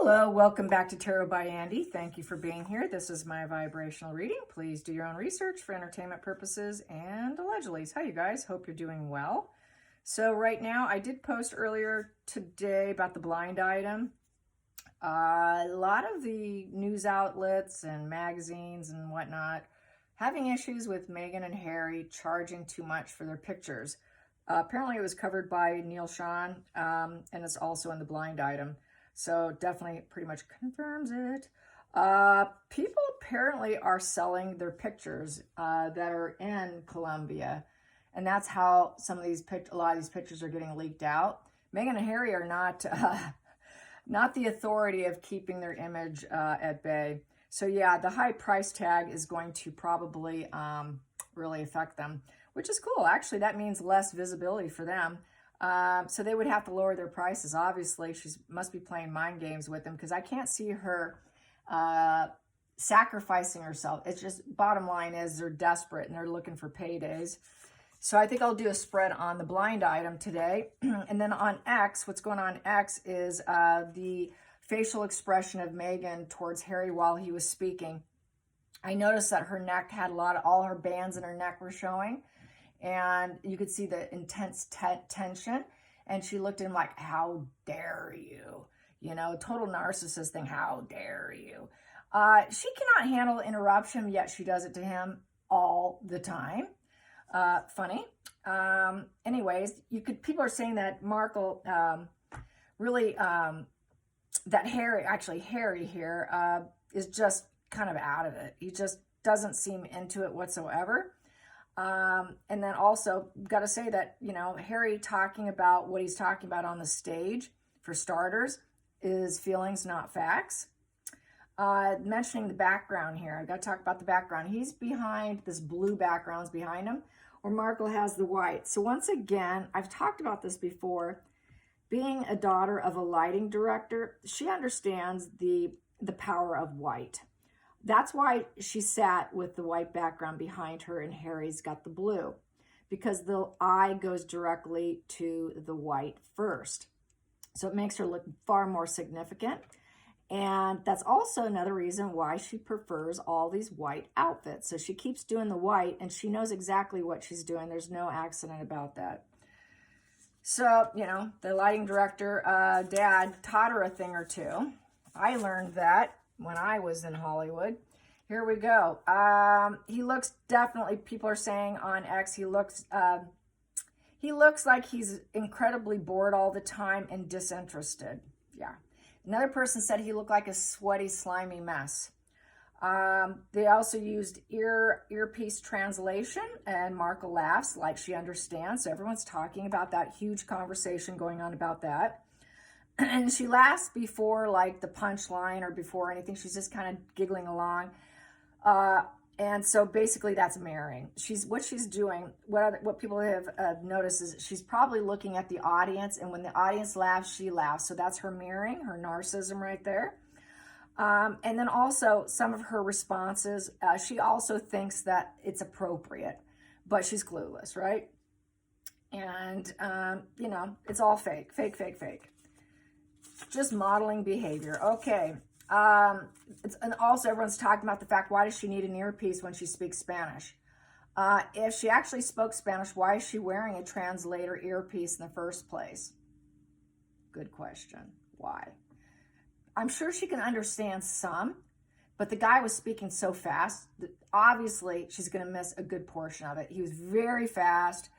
Hello, welcome back to Tarot by Andy. Thank you for being here. This is my vibrational reading. Please do your own research for entertainment purposes and allegedly. Hi, you guys. Hope you're doing well. So right now, I did post earlier today about the blind item. A lot of the news outlets and magazines and whatnot having issues with Meghan and Harry charging too much for their pictures. Apparently, it was covered by Neil Sean, and it's also in the blind item. So definitely pretty much confirms it. People apparently are selling their pictures that are in Colombia. And that's how some of these a lot of these pictures are getting leaked out. Meghan and Harry are not the authority of keeping their image at bay. So yeah, the high price tag is going to probably really affect them, which is cool. Actually, that means less visibility for them. So they would have to lower their prices. Obviously, she must be playing mind games with them because I can't see her sacrificing herself. It's just, bottom line is they're desperate and they're looking for paydays. So I think I'll do a spread on the blind item today. And then on X, what's going on X is the facial expression of Meghan towards Harry while he was speaking. I noticed that her neck had all her bands in her neck were showing. And you could see the intense tension. And she looked at him like, how dare you? You know, total narcissist thing, how dare you? She cannot handle interruption, yet she does it to him all the time. Funny. Anyways, people are saying that Markle really, that Harry here is just kind of out of it. He just doesn't seem into it whatsoever. And then also got to say that, you know, Harry talking about what he's talking about on the stage, for starters, is feelings, not facts. Mentioning the background here, I got to talk about the background. He's behind this blue background's behind him, where Markle has the white. So once again, I've talked about this before. Being a daughter of a lighting director, she understands the power of white. That's why she sat with the white background behind her and Harry's got the blue, because the eye goes directly to the white first. So it makes her look far more significant. And that's also another reason why she prefers all these white outfits. So she keeps doing the white and she knows exactly what she's doing. There's no accident about that. So, you know, the lighting director, dad taught her a thing or two. I learned that when I was in Hollywood. Here we go. He looks definitely, people are saying on X, he looks like he's incredibly bored all the time and disinterested. Yeah. Another person said he looked like a sweaty, slimy mess. They also used earpiece translation, and Markle laughs like she understands. So everyone's talking about that huge conversation going on about that. And she laughs before like the punchline or before anything. She's just kind of giggling along. And so basically that's mirroring. What she's doing, what people have noticed is she's probably looking at the audience, and when the audience laughs, she laughs. So that's her mirroring, her narcissism right there. And then also some of her responses, she also thinks that it's appropriate, but she's clueless, right? And, you know, it's all fake. Just modeling behavior. Okay. And also everyone's talking about the fact, why does she need an earpiece when she speaks Spanish? If she actually spoke Spanish, why is she wearing a translator earpiece in the first place? Good question. Why? I'm sure she can understand some, but the guy was speaking so fast that obviously she's going to miss a good portion of it. He was very fast,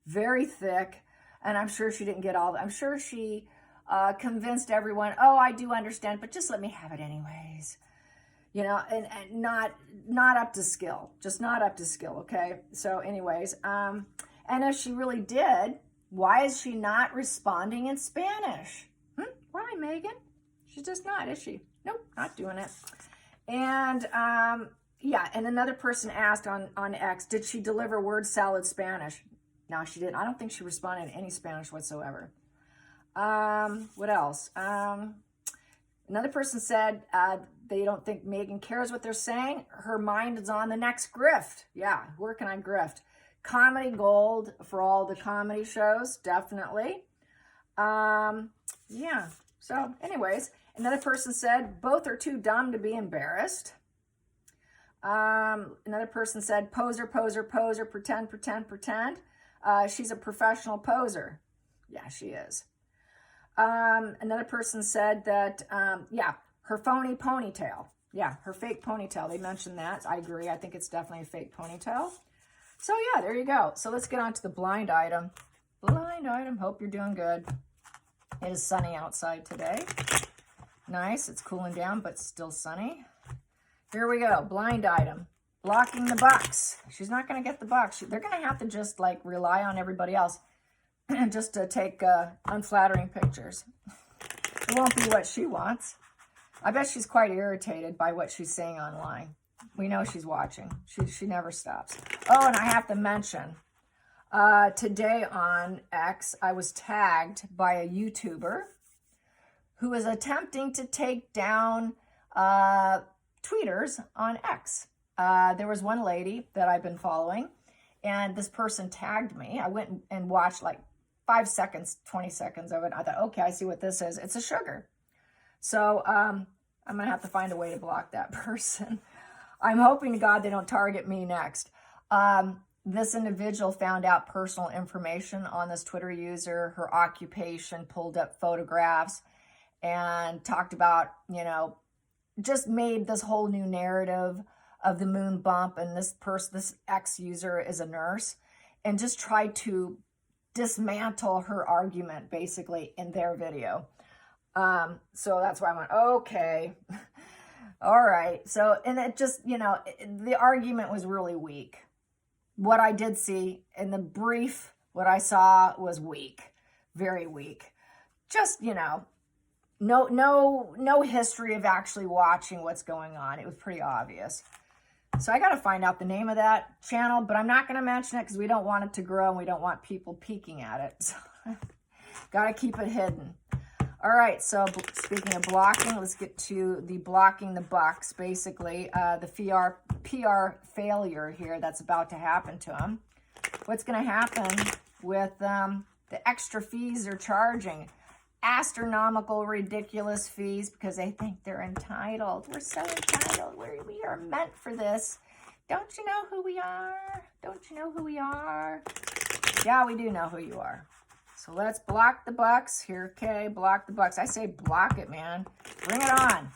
very thick, and I'm sure she didn't get all that. I'm sure she convinced everyone, oh, I do understand, but just let me have it anyways. You know, and not up to skill, just not up to skill, okay? So anyways, and if she really did, why is she not responding in Spanish? Why, Meghan? She's just not, is she? Nope, not doing it. And yeah, and another person asked on X, did she deliver word salad Spanish? No, she didn't. I don't think she responded in any Spanish whatsoever. What else? Another person said they don't think Meghan cares what they're saying. Her mind is on the next grift. Yeah, working on grift. Comedy gold for all the comedy shows, definitely. Yeah, So anyways, another person said, both are too dumb to be embarrassed. Another person said, poser, poser, poser, pretend, pretend, pretend. She's a professional poser. Yeah, she is. Another person said that, yeah, her phony ponytail. Yeah, her fake ponytail. They mentioned that. I agree. I think it's definitely a fake ponytail. So yeah, there you go. So let's get on to the blind item. Blind item. Hope you're doing good. It is sunny outside today. Nice. It's cooling down, but still sunny. Here we go. Blind item. Blocking the bucks. She's not going to get the bucks. They're going to have to just like rely on everybody else just to take unflattering pictures. It won't be what she wants. I bet she's quite irritated by what she's saying online. We know she's watching. She never stops. Oh, and I have to mention, today on X, I was tagged by a YouTuber who is attempting to take down tweeters on X. There was one lady that I've been following, and this person tagged me. I went and watched like 5 seconds, 20 seconds of it. I thought, okay, I see what this is. It's a sugar. So I'm going to have to find a way to block that person. I'm hoping to God they don't target me next. This individual found out personal information on this Twitter user, her occupation, pulled up photographs, and talked about, you know, just made this whole new narrative of the moon bump, and this ex-user is a nurse, and just tried to dismantle her argument basically in their video. So that's why I went, okay, all right. So, and it just, you know, the argument was really weak. What I did see in the brief, what I saw was weak, very weak. Just, you know, no history of actually watching what's going on. It was pretty obvious. So I got to find out the name of that channel, but I'm not going to mention it because we don't want it to grow and we don't want people peeking at it. So got to keep it hidden. All right, so speaking of blocking, let's get to the blocking the bucks, basically. The PR failure here that's about to happen to them. What's going to happen with the extra fees they're charging? Astronomical, ridiculous fees because they think they're entitled. We're so entitled. We are meant for this. Don't you know who we are? Don't you know who we are? Yeah, we do know who you are. So let's block the bucks here, okay? Block the bucks. I say block it, man. Bring it on.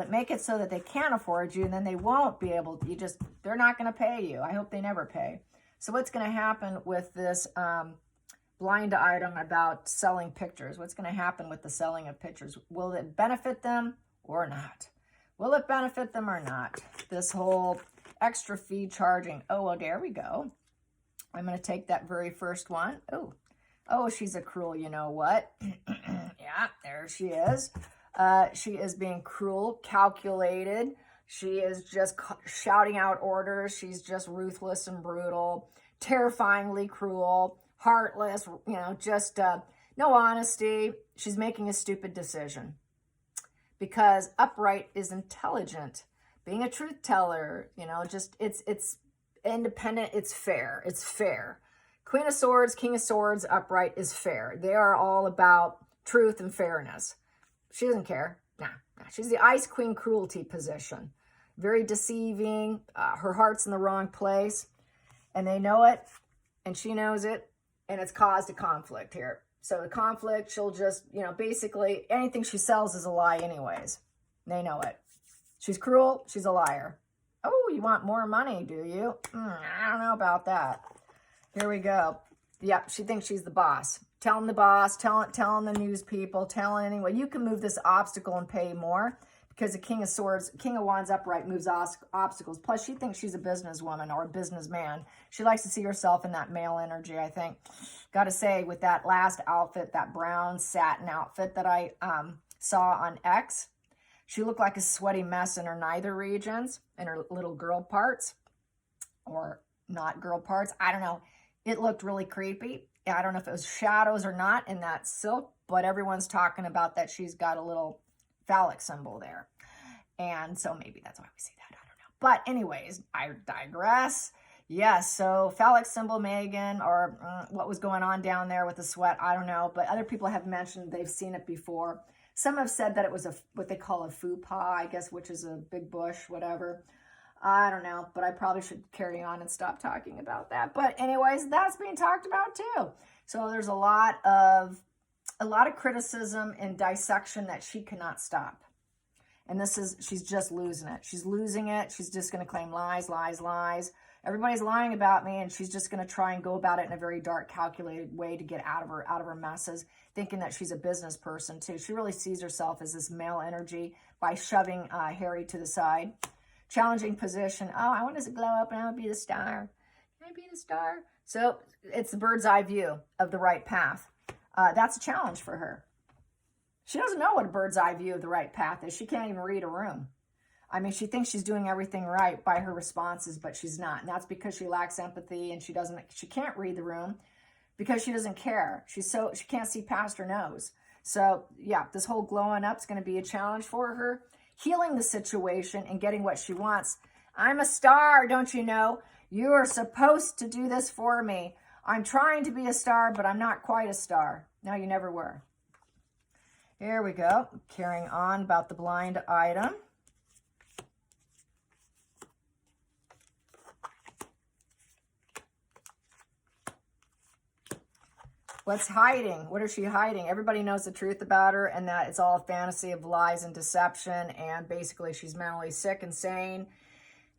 Make it so that they can't afford you, and then they won't be able to. They're not going to pay you. I hope they never pay. So what's going to happen with this blind item about selling pictures? What's going to happen with the selling of pictures? Will it benefit them or not? Will it benefit them or not? This whole extra fee charging. Oh, well, there we go. I'm going to take that very first one. Oh, she's a cruel, you know what? Yeah, there she is. She is being cruel, calculated. She is just shouting out orders. She's just ruthless and brutal, terrifyingly cruel, heartless, you know, just no honesty. She's making a stupid decision because upright is intelligent. Being a truth teller, you know, just it's independent. It's fair. It's fair. Queen of Swords, King of Swords, upright is fair. They are all about truth and fairness. She doesn't care. Nah. She's the Ice Queen cruelty position. Very deceiving. Her heart's in the wrong place. And they know it. And she knows it. And it's caused a conflict here. So the conflict, she'll just, you know, basically anything she sells is a lie anyways. They know it. She's cruel. She's a liar. Oh, you want more money, do you? I don't know about that. Here we go. Yep, she thinks she's the boss. Telling the boss, telling the news people, telling anyone, you can move this obstacle and pay more because the King of Swords, King of Wands upright moves obstacles. Plus, she thinks she's a businesswoman or a businessman. She likes to see herself in that male energy, I think. Got to say, with that last outfit, that brown satin outfit that I saw on X, she looked like a sweaty mess in her nether regions, in her little girl parts, or not girl parts. I don't know. It looked really creepy. I don't know if it was shadows or not in that silk, but everyone's talking about that she's got a little phallic symbol there. And so maybe that's why we see that. I don't know. But anyways, I digress. Yes, so phallic symbol, Megan, or what was going on down there with the sweat, I don't know. But other people have mentioned they've seen it before. Some have said that it was what they call a faux pas, I guess, which is a big bush, whatever. I don't know, but I probably should carry on and stop talking about that. But anyways, that's being talked about too. So there's a lot of criticism and dissection that she cannot stop. And she's just losing it. She's losing it. She's just going to claim lies, lies, lies. Everybody's lying about me, and she's just going to try and go about it in a very dark, calculated way to get out of her messes, thinking that she's a business person too. She really sees herself as this male energy by shoving Harry to the side. Challenging position. Oh, I want us to glow up and I want to be the star. Can I be the star? So it's the bird's eye view of the right path. That's a challenge for her. She doesn't know what a bird's eye view of the right path is. She can't even read a room. I mean, she thinks she's doing everything right by her responses, but she's not. And that's because she lacks empathy, and she can't read the room because she doesn't care. She can't see past her nose. So yeah, this whole glowing up is going to be a challenge for her. Healing the situation and getting what she wants. I'm a star, don't you know? You are supposed to do this for me. I'm trying to be a star, but I'm not quite a star. No, you never were. Here we go. Carrying on about the blind item. What's hiding? What is she hiding? Everybody knows the truth about her, and that it's all a fantasy of lies and deception, and basically she's mentally sick, insane,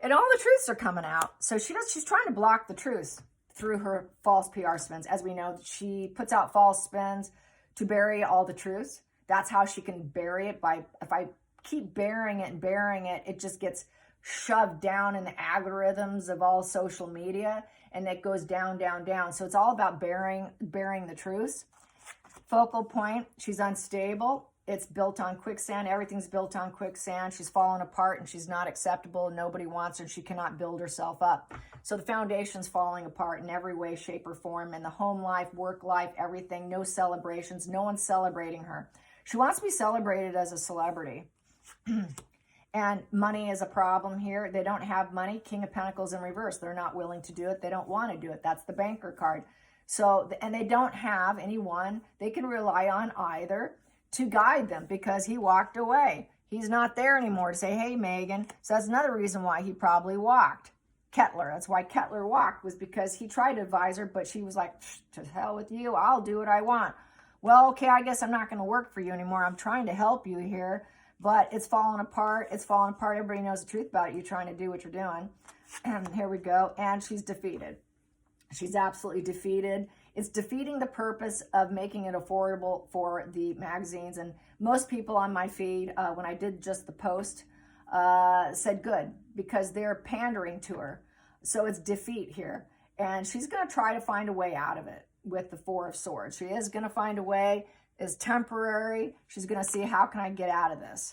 and all the truths are coming out. So she's trying to block the truth through her false PR spins. As we know, she puts out false spins to bury all the truths. That's how she can bury it. If I keep burying it, it just gets shoved down in the algorithms of all social media, and it goes down, down, down. So it's all about burying the truths. Focal point, she's unstable. It's built on quicksand. Everything's built on quicksand. She's fallen apart, and she's not acceptable. Nobody wants her. She cannot build herself up. So the foundation's falling apart in every way, shape, or form. In the home life, work life, everything. No celebrations. No one's celebrating her. She wants to be celebrated as a celebrity. And money is a problem here. They don't have money. King of Pentacles in reverse. They're not willing to do it. They don't want to do it. That's the banker card. So, and they don't have anyone they can rely on either to guide them, because he walked away. He's not there anymore to say, hey, Megan. So that's another reason why he probably walked. Kettler. That's why Kettler walked, was because he tried to advise her, but she was like, to hell with you. I'll do what I want. Well, okay, I guess I'm not going to work for you anymore. I'm trying to help you here. But it's falling apart. It's falling apart. Everybody knows the truth about it. You're trying to do what you're doing. And here we go. And she's defeated. She's absolutely defeated. It's defeating the purpose of making it affordable for the magazines. And most people on my feed, when I did just the post, said good, because they're pandering to her. So it's defeat here. And she's going to try to find a way out of it with the Four of Swords. She is going to find a way. Is temporary. She's going to see, how can I get out of this?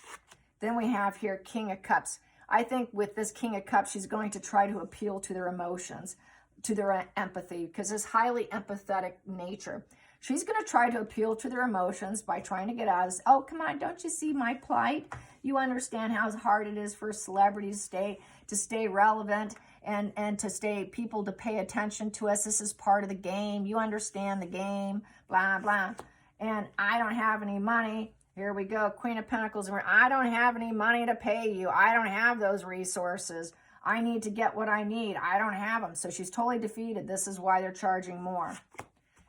Then we have here King of Cups. I think with this King of Cups, she's going to try to appeal to their emotions, to their empathy, because this highly empathetic nature. She's going to try to appeal to their emotions by trying to get out of this. Oh, come on, don't you see my plight? You understand how hard it is for celebrities to stay relevant and to stay people to pay attention to us. This is part of the game. You understand the game, blah, blah. And I don't have any money. Here we go, Queen of Pentacles. I don't have any money to pay you. I don't have those resources. I need to get what I need. I don't have them. So she's totally defeated. This is why they're charging more.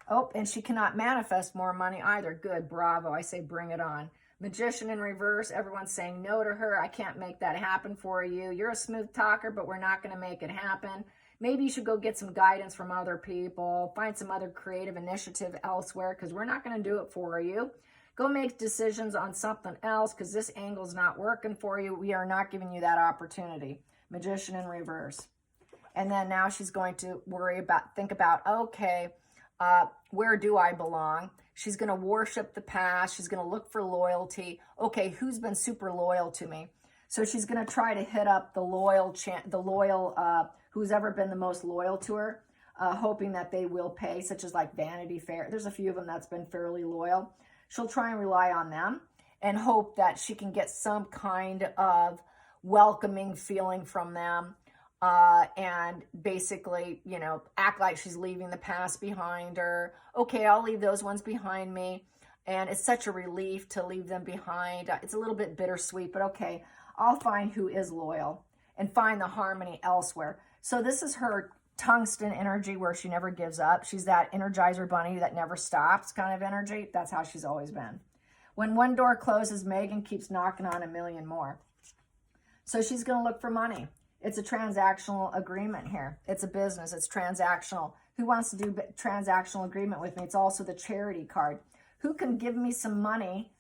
Oh, and she cannot manifest more money either. Good, bravo. I say bring it on. Magician in reverse. Everyone's saying no to her. I can't make that happen for you. You're a smooth talker, but we're not going to make it happen. Maybe you should go get some guidance from other people. Find some other creative initiative elsewhere, because we're not going to do it for you. Go make decisions on something else, because this angle's not working for you. We are not giving you that opportunity. Magician in reverse. And then now she's going to think about, okay, where do I belong? She's going to worship the past. She's going to look for loyalty. Okay, who's been super loyal to me? So she's going to try to hit up the loyal, who's ever been the most loyal to her, hoping that they will pay, such as like Vanity Fair. There's a few of them that's been fairly loyal. She'll try and rely on them and hope that she can get some kind of welcoming feeling from them, and basically, you know, act like she's leaving the past behind her. Okay, I'll leave those ones behind me, And it's such a relief to leave them behind. It's a little bit bittersweet, but okay, I'll find who is loyal and find the harmony elsewhere. So this is her tungsten energy where she never gives up. She's that Energizer bunny that never stops kind of energy. That's how she's always been. When one door closes, Megan keeps knocking on a million more. So she's going to look for money. It's a transactional agreement here. It's a business. It's transactional. Who wants to do transactional agreement with me? It's also the charity card. Who can give me some money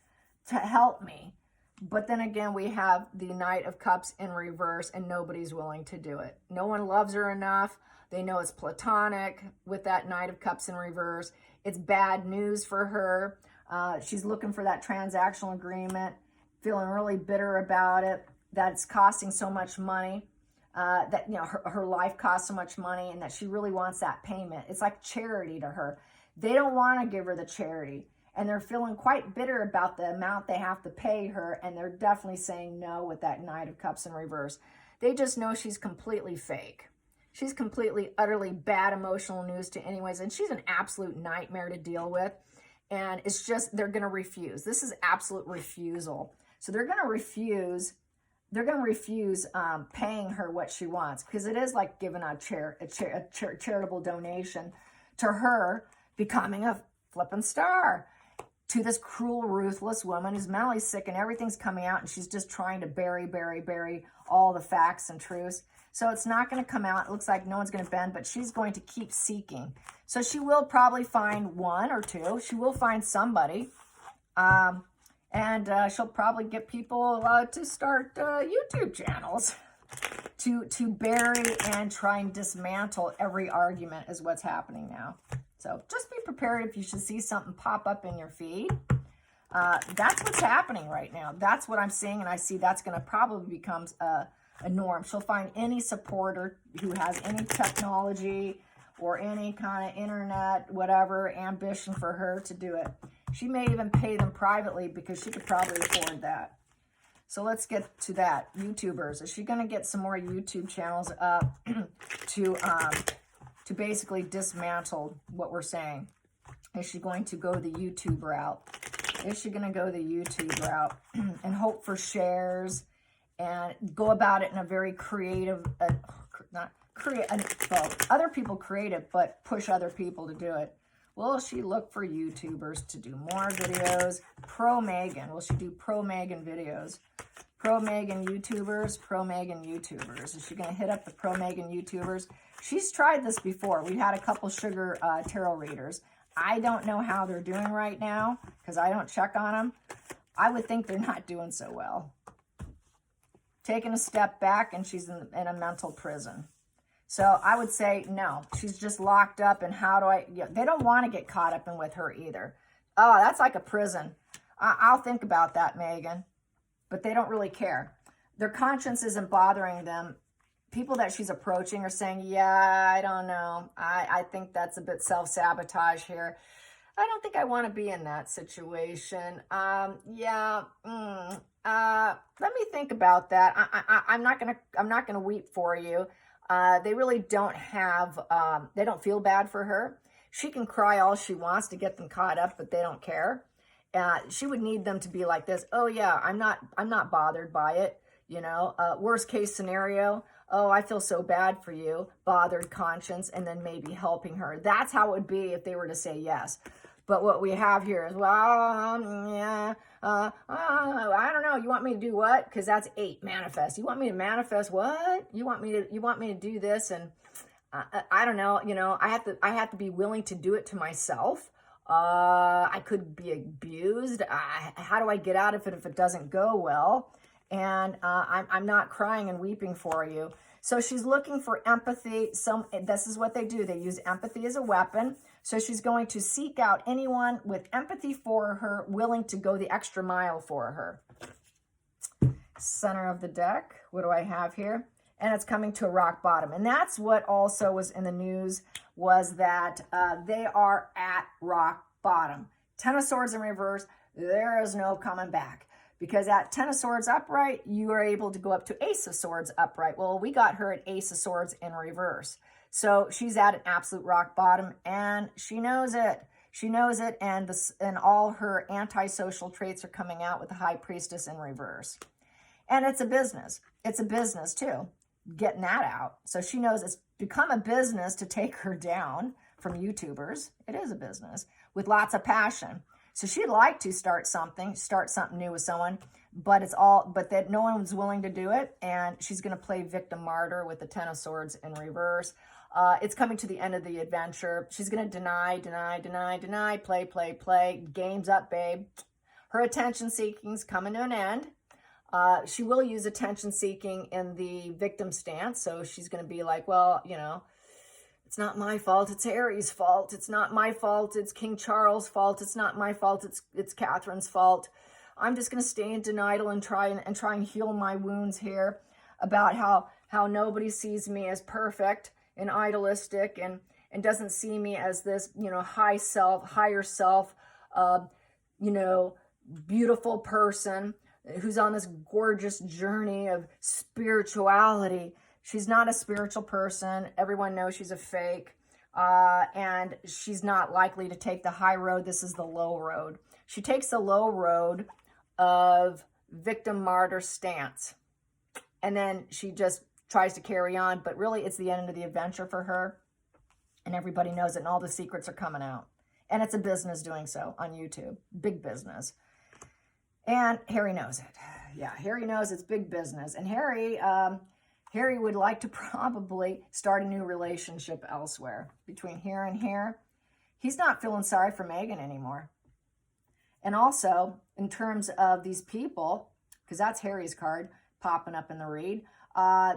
to help me? But then again, we have the Knight of Cups in reverse, and nobody's willing to do it. No one loves her enough. They know it's platonic with that Knight of Cups in reverse. It's bad news for her. She's looking for that transactional agreement, feeling really bitter about it, that it's costing so much money, that, you know, her life costs so much money, and that she really wants that payment. It's like charity to her. They don't want to give her the charity, and they're feeling quite bitter about the amount they have to pay her, and they're definitely saying no with that Knight of Cups in reverse. They just know she's completely fake. She's completely, utterly bad emotional news to anyways, and she's an absolute nightmare to deal with. And it's just, they're going to refuse. This is absolute refusal. So they're going to refuse. They're going to refuse paying her what she wants, because it is like giving a charitable donation to her becoming a flippin' star, to this cruel, ruthless woman who's mentally sick and everything's coming out, and she's just trying to bury all the facts and truths. So it's not going to come out. It looks like no one's going to bend, but she's going to keep seeking. So she will probably find one or two. She will find somebody. And she'll probably get people to start YouTube channels to bury and try and dismantle every argument is what's happening now. So just be prepared if you should see something pop up in your feed. That's what's happening right now. That's what I'm seeing, and I see that's going to probably become a norm. She'll find any supporter who has any technology or any kind of internet, whatever, ambition for her to do it. She may even pay them privately because she could probably afford that. So let's get to that. YouTubers. Is she going to get some more YouTube channels up to basically dismantle what we're saying? Is she going to go the YouTube route? Is she going to go the YouTube route and hope for shares and go about it in a very creative, well, other people creative, but push other people to do it? Will she look for YouTubers to do more videos? Pro-Megan. Will she do pro-Megan videos? Pro-Megan YouTubers, pro-Megan YouTubers. Is she going to hit up the pro-Megan YouTubers? She's tried this before. We had a couple sugar tarot readers. I don't know how they're doing right now because I don't check on them. I would think they're not doing so well. Taking a step back, and she's in a mental prison. So I would say no. She's just locked up, and how do I... You know, they don't want to get caught up in with her either. Oh, that's like a prison. I'll think about that, Megan. But they don't really care. Their conscience isn't bothering them. People that she's approaching are saying, yeah, I don't know. I think that's a bit self-sabotage here. I don't think I want to be in that situation. Let me think about that. I'm not gonna weep for you. They really don't have, they don't feel bad for her. She can cry all she wants to get them caught up, but they don't care. She would need them to be like this. Oh yeah, I'm not bothered by it. You know, worst case scenario. Oh, I feel so bad for you. Bothered conscience, and then maybe helping her. That's how it would be if they were to say yes. But what we have here is, well, I don't know. You want me to do what? Because that's 8, manifest. You want me to manifest what? You want me to do this, and I don't know. You know, I have to be willing to do it to myself. I could be abused. How do I get out of it if it doesn't go well? And I'm not crying and weeping for you. So she's looking for empathy. This is what they do. They use empathy as a weapon. So she's going to seek out anyone with empathy for her, willing to go the extra mile for her. Center of the deck. What do I have here? And it's coming to a rock bottom. And that's what also was in the news, was that they are at rock bottom. 10 of Swords in reverse. There is no coming back. Because at 10 of Swords upright, you are able to go up to Ace of Swords upright. Well, we got her at Ace of Swords in reverse. So she's at an absolute rock bottom, and she knows it. She knows it, and all her antisocial traits are coming out with the High Priestess in reverse. And it's a business. It's a business too, getting that out. So she knows it's become a business to take her down from YouTubers. It is a business with lots of passion. So she'd like to start something new with someone, but that no one's willing to do it. And she's going to play victim martyr with the Ten of Swords in reverse. It's coming to the end of the adventure. She's going to deny, play. Game's up, babe. Her attention seeking's coming to an end. She will use attention seeking in the victim stance. So she's going to be like, well, you know, it's not my fault. It's Harry's fault. It's not my fault. It's King Charles' fault. It's not my fault. It's Catherine's fault. I'm just going to stay in denial and try and heal my wounds here about how nobody sees me as perfect and idealistic and doesn't see me as this, you know, higher self, you know, beautiful person who's on this gorgeous journey of spirituality. She's not a spiritual person. Everyone knows she's a fake. And she's not likely to take the high road. This is the low road. She takes the low road of victim martyr stance. And then she just tries to carry on. But really, it's the end of the adventure for her. And everybody knows it. And all the secrets are coming out. And it's a business doing so on YouTube. Big business. And Harry knows it. Yeah, Harry knows it's big business. And Harry would like to probably start a new relationship elsewhere. Between here and here, he's not feeling sorry for Meghan anymore. And also, in terms of these people, because that's Harry's card popping up in the read,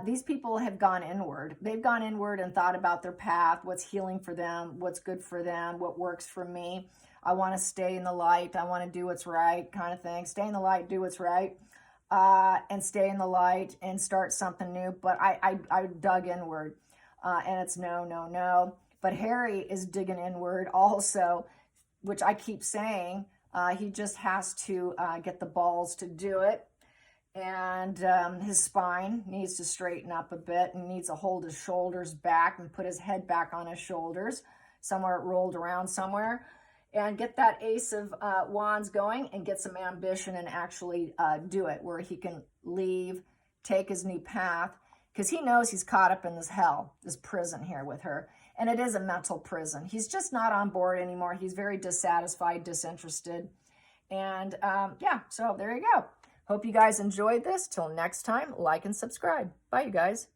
these people have gone inward. They've gone inward and thought about their path, what's healing for them, what's good for them, what works for me. I want to stay in the light. I want to do what's right, kind of thing. Stay in the light, do what's right. And stay in the light and start something new. But I dug inward, and it's no. But Harry is digging inward also, which I keep saying. He just has to get the balls to do it. And his spine needs to straighten up a bit and needs to hold his shoulders back and put his head back on his shoulders, somewhere rolled around somewhere. And get that Ace of Wands going and get some ambition and actually do it, where he can leave, take his new path, because he knows he's caught up in this hell, this prison here with her. And it is a mental prison. He's just not on board anymore. He's very dissatisfied, disinterested. And yeah, so there you go. Hope you guys enjoyed this. Till next time, like and subscribe. Bye, you guys.